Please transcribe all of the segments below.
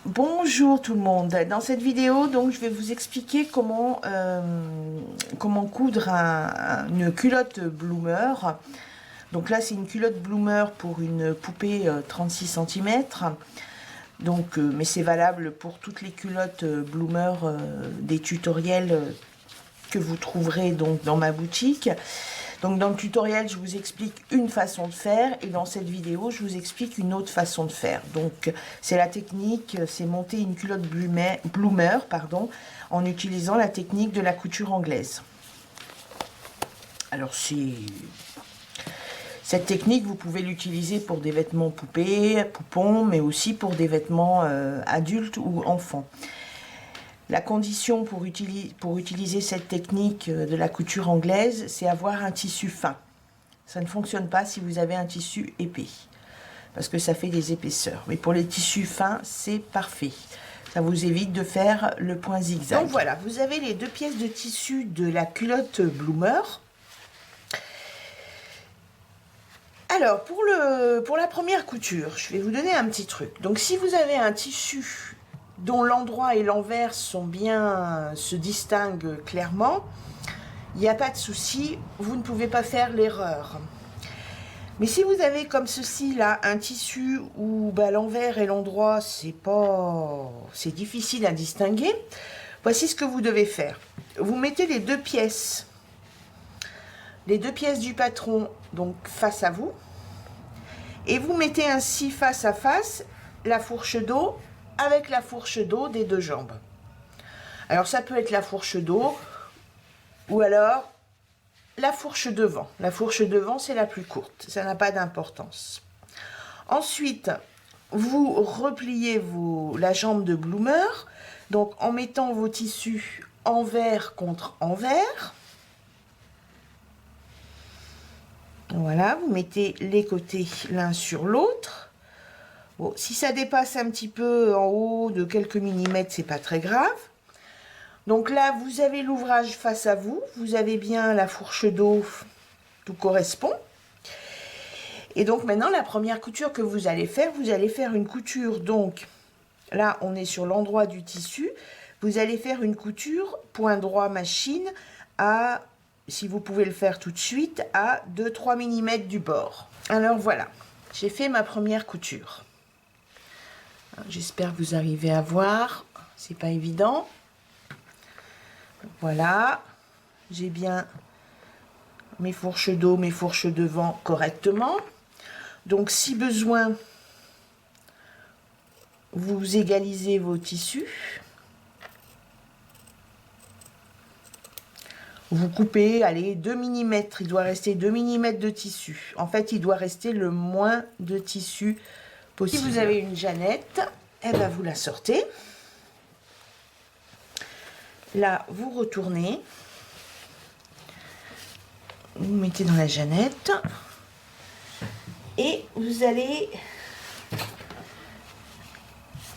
Bonjour tout le monde. Dans cette vidéo, donc, je vais vous expliquer comment coudre une culotte bloomer. Donc là, c'est une culotte bloomer pour une poupée 36 cm. Donc, mais c'est valable pour toutes les culottes bloomer des tutoriels que vous trouverez donc dans ma boutique. Donc dans le tutoriel, je vous explique une façon de faire et dans cette vidéo, je vous explique une autre façon de faire. Donc c'est la technique, c'est monter une culotte bloomer, en utilisant la technique de la couture anglaise. Alors cette technique, vous pouvez l'utiliser pour des vêtements poupées, poupons, mais aussi pour des vêtements adultes ou enfants. La condition pour utiliser cette technique de la couture anglaise, c'est avoir un tissu fin. Ça ne fonctionne pas si vous avez un tissu épais, parce que ça fait des épaisseurs. Mais pour les tissus fins, c'est parfait. Ça vous évite de faire le point zigzag. Donc voilà, vous avez les deux pièces de tissu de la culotte bloomer. Alors, pour la première couture, je vais vous donner un petit truc. Donc, si vous avez un tissu dont l'endroit et l'envers se distinguent clairement, il n'y a pas de souci, vous ne pouvez pas faire l'erreur. Mais si vous avez comme ceci là un tissu où l'envers et l'endroit c'est difficile à distinguer, voici ce que vous devez faire. Vous mettez les deux pièces du patron donc face à vous, et vous mettez ainsi face à face la fourche dos avec la fourche dos des deux jambes. Alors ça peut être la fourche dos ou alors la fourche devant. La fourche devant, c'est la plus courte, ça n'a pas d'importance. Ensuite, vous repliez la jambe de bloomer, donc en mettant vos tissus envers contre envers. Voilà, vous mettez les côtés l'un sur l'autre. Bon, si ça dépasse un petit peu en haut de quelques millimètres, c'est pas très grave. Donc là, vous avez l'ouvrage face à vous. Vous avez bien la fourche dos, tout correspond. Et donc maintenant, la première couture que vous allez faire une couture. Donc là, on est sur l'endroit du tissu. Vous allez faire une couture point droit machine à, si vous pouvez le faire tout de suite, à 2-3 mm du bord. Alors voilà, j'ai fait ma première couture. J'espère que vous arrivez à voir, c'est pas évident. Voilà, j'ai bien mes fourches dos, mes fourches devant correctement. Donc si besoin, vous égalisez vos tissus. Vous coupez, allez, 2 mm, il doit rester 2 mm de tissu. En fait, il doit rester le moins de tissu possible. Si vous avez une Jeannette, eh ben, vous la sortez. Là, vous retournez. Vous mettez dans la Jeannette. Et vous allez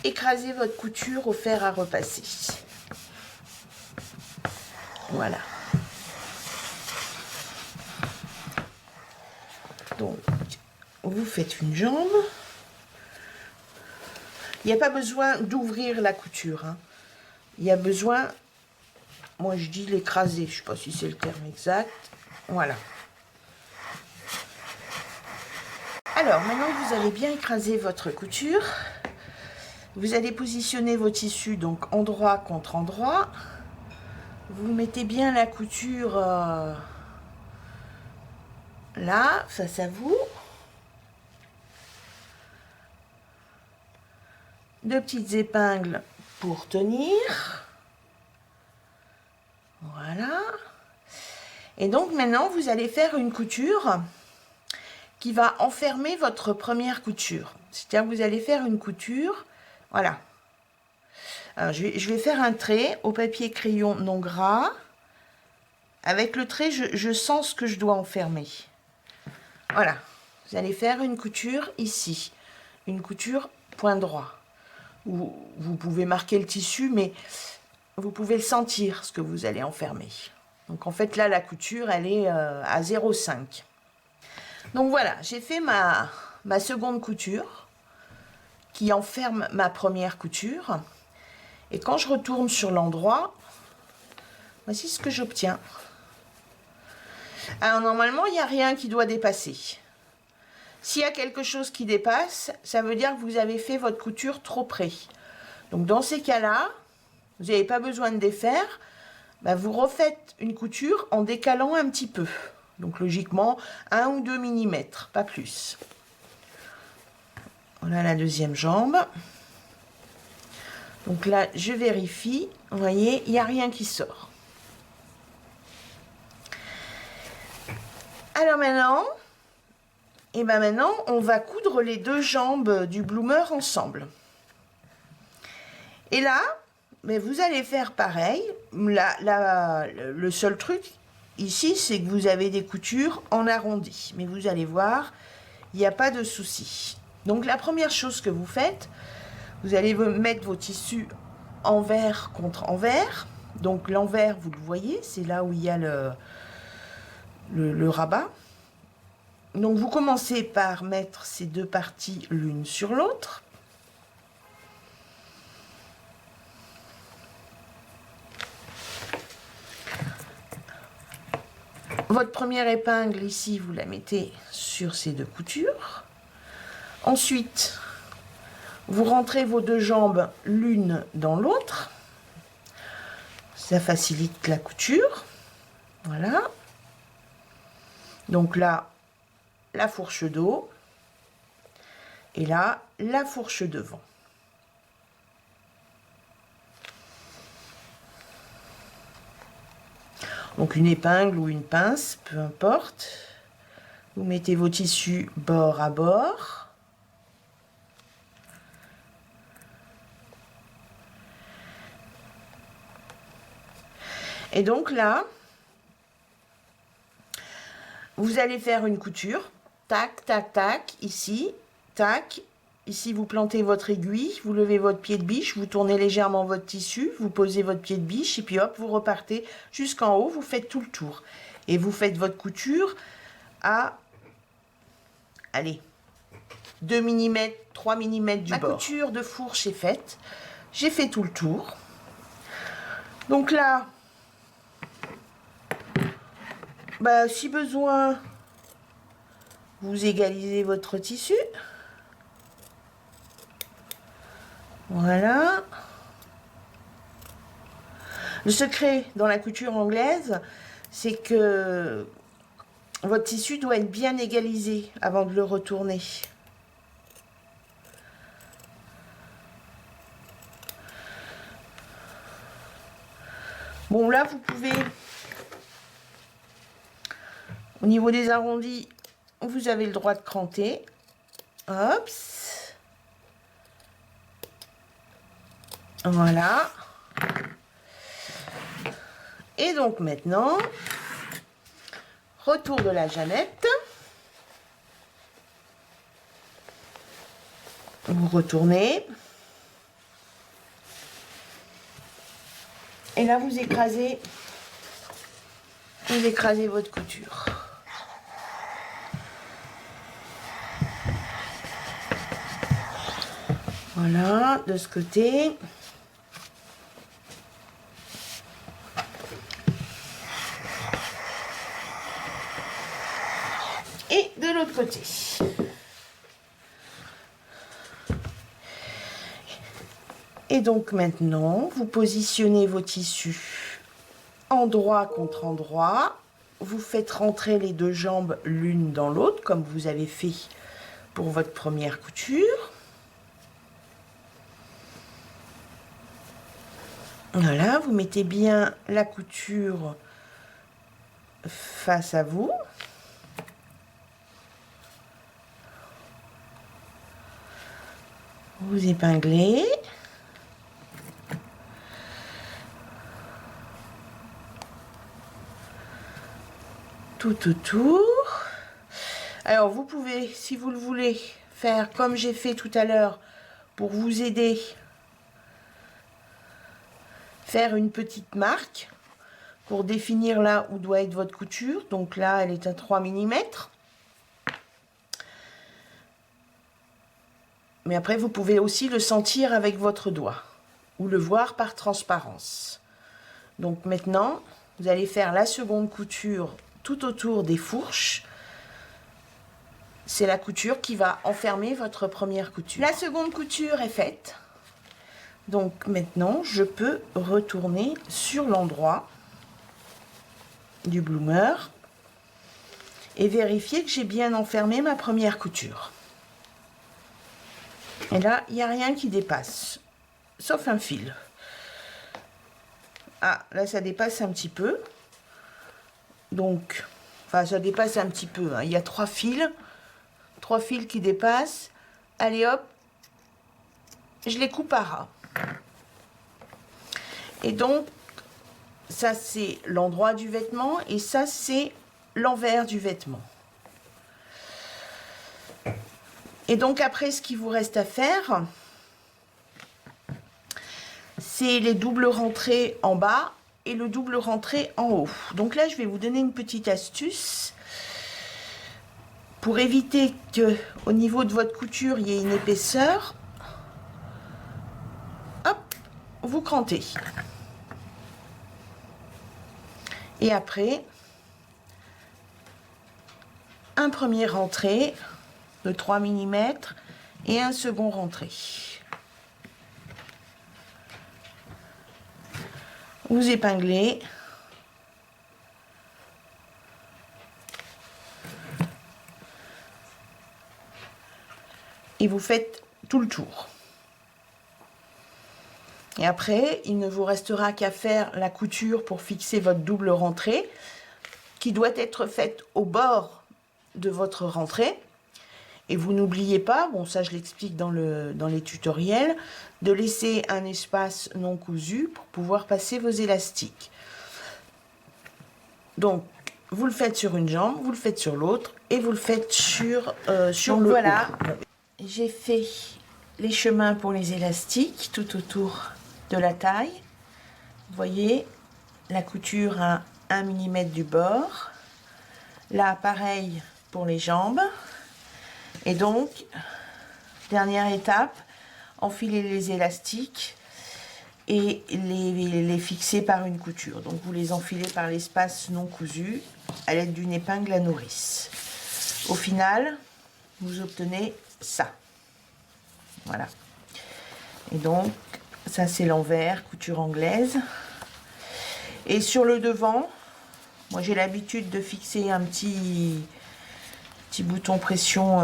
écraser votre couture au fer à repasser. Voilà. Donc, vous faites une jambe. Il n'y a pas besoin d'ouvrir la couture. Hein. Il y a besoin, moi je dis l'écraser, je ne sais pas si c'est le terme exact. Voilà. Alors, maintenant que vous avez bien écrasé votre couture, vous allez positionner vos tissus donc endroit contre endroit. Vous mettez bien la couture là, face à vous. Deux petites épingles pour tenir. Voilà. Et donc maintenant, vous allez faire une couture qui va enfermer votre première couture. C'est-à-dire que vous allez faire une couture, voilà. Alors, je vais faire un trait au papier crayon non gras. Avec le trait, je sens ce que je dois enfermer. Voilà. Vous allez faire une couture ici. Une couture point droit. Vous pouvez marquer le tissu, mais vous pouvez le sentir, ce que vous allez enfermer. Donc en fait, là, la couture, elle est à 0,5. Donc voilà, j'ai fait ma seconde couture. qui enferme ma première couture. Et quand je retourne sur l'endroit, voici ce que j'obtiens. Alors normalement, il n'y a rien qui doit dépasser. S'il y a quelque chose qui dépasse, ça veut dire que vous avez fait votre couture trop près. Donc dans ces cas-là, vous n'avez pas besoin de défaire. Bah, vous refaites une couture en décalant un petit peu. Donc logiquement, 1 ou 2 mm, pas plus. Voilà la deuxième jambe. Donc là, je vérifie. Vous voyez, il n'y a rien qui sort. Alors maintenant, maintenant, on va coudre les deux jambes du bloomer ensemble. Et là, vous allez faire pareil. Le seul truc ici, c'est que vous avez des coutures en arrondi. Mais vous allez voir, il n'y a pas de souci. Donc la première chose que vous faites, vous allez mettre vos tissus envers contre envers. Donc l'envers, vous le voyez, c'est là où il y a le rabat. Donc vous commencez par mettre ces deux parties l'une sur l'autre. Votre première épingle ici, vous la mettez sur ces deux coutures. Ensuite, vous rentrez vos deux jambes l'une dans l'autre. Ça facilite la couture. Voilà. Donc là, la fourche d'eau. Et là, la fourche devant. Donc une épingle ou une pince, peu importe. Vous mettez vos tissus bord à bord. Et donc là, vous allez faire une couture. Tac, tac, tac, ici, tac. Ici, vous plantez votre aiguille, vous levez votre pied de biche, vous tournez légèrement votre tissu, vous posez votre pied de biche et puis hop, vous repartez jusqu'en haut, vous faites tout le tour. Et vous faites votre couture à, allez, 2 mm, 3 mm du bord. Ma couture de fourche est faite. J'ai fait tout le tour. Donc là, si besoin, vous égalisez votre tissu. Voilà. Le secret dans la couture anglaise, c'est que votre tissu doit être bien égalisé avant de le retourner. Bon, là, vous pouvez, au niveau des arrondis, vous avez le droit de cranter. Hop. Voilà. Et donc maintenant, retour de la Jeannette. Vous retournez. Et là, vous écrasez votre couture. Voilà, de ce côté. Et de l'autre côté. Et donc maintenant, vous positionnez vos tissus endroit contre endroit. Vous faites rentrer les deux jambes l'une dans l'autre, comme vous avez fait pour votre première couture. Voilà, vous mettez bien la couture face à vous. Vous épinglez. Tout autour. Alors vous pouvez, si vous le voulez, faire comme j'ai fait tout à l'heure pour vous aider, faire une petite marque pour définir là où doit être votre couture. Donc là, elle est à 3 mm. Mais après, vous pouvez aussi le sentir avec votre doigt ou le voir par transparence. Donc maintenant, vous allez faire la seconde couture tout autour des fourches. C'est la couture qui va enfermer votre première couture. La seconde couture est faite. Donc maintenant, je peux retourner sur l'endroit du bloomer et vérifier que j'ai bien enfermé ma première couture. Et là, il n'y a rien qui dépasse, sauf un fil. Ah, là, ça dépasse un petit peu. Donc, enfin, ça dépasse un petit peu. Hein. Il y a 3 fils qui dépassent. Allez, hop, je les coupe à ras. Et donc, ça, c'est l'endroit du vêtement et ça, c'est l'envers du vêtement. Et donc après, ce qu'il vous reste à faire, c'est les doubles rentrées en bas et le double rentrée en haut. Donc là, je vais vous donner une petite astuce pour éviter que au niveau de votre couture, il y ait une épaisseur. Hop, vous crantez. Et après, un premier rentré de 3 mm et un second rentré. Vous épinglez. Et vous faites tout le tour. Et après, il ne vous restera qu'à faire la couture pour fixer votre double rentrée qui doit être faite au bord de votre rentrée. Et vous n'oubliez pas, bon ça je l'explique dans les tutoriels, de laisser un espace non cousu pour pouvoir passer vos élastiques. Donc, vous le faites sur une jambe, vous le faites sur l'autre et vous le faites sur le voilà, j'ai fait les chemins pour les élastiques tout autour de la taille. Vous voyez, la couture à 1 mm du bord. Là, pareil pour les jambes. Et donc, dernière étape, enfiler les élastiques et les fixer par une couture. Donc, vous les enfilez par l'espace non cousu à l'aide d'une épingle à nourrice. Au final, vous obtenez ça. Voilà. Et donc, ça c'est l'envers, couture anglaise. Et sur le devant, moi j'ai l'habitude de fixer un petit bouton pression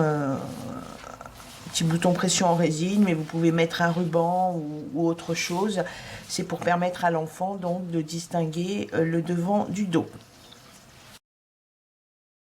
en résine, mais vous pouvez mettre un ruban ou autre chose. C'est pour permettre à l'enfant donc de distinguer le devant du dos.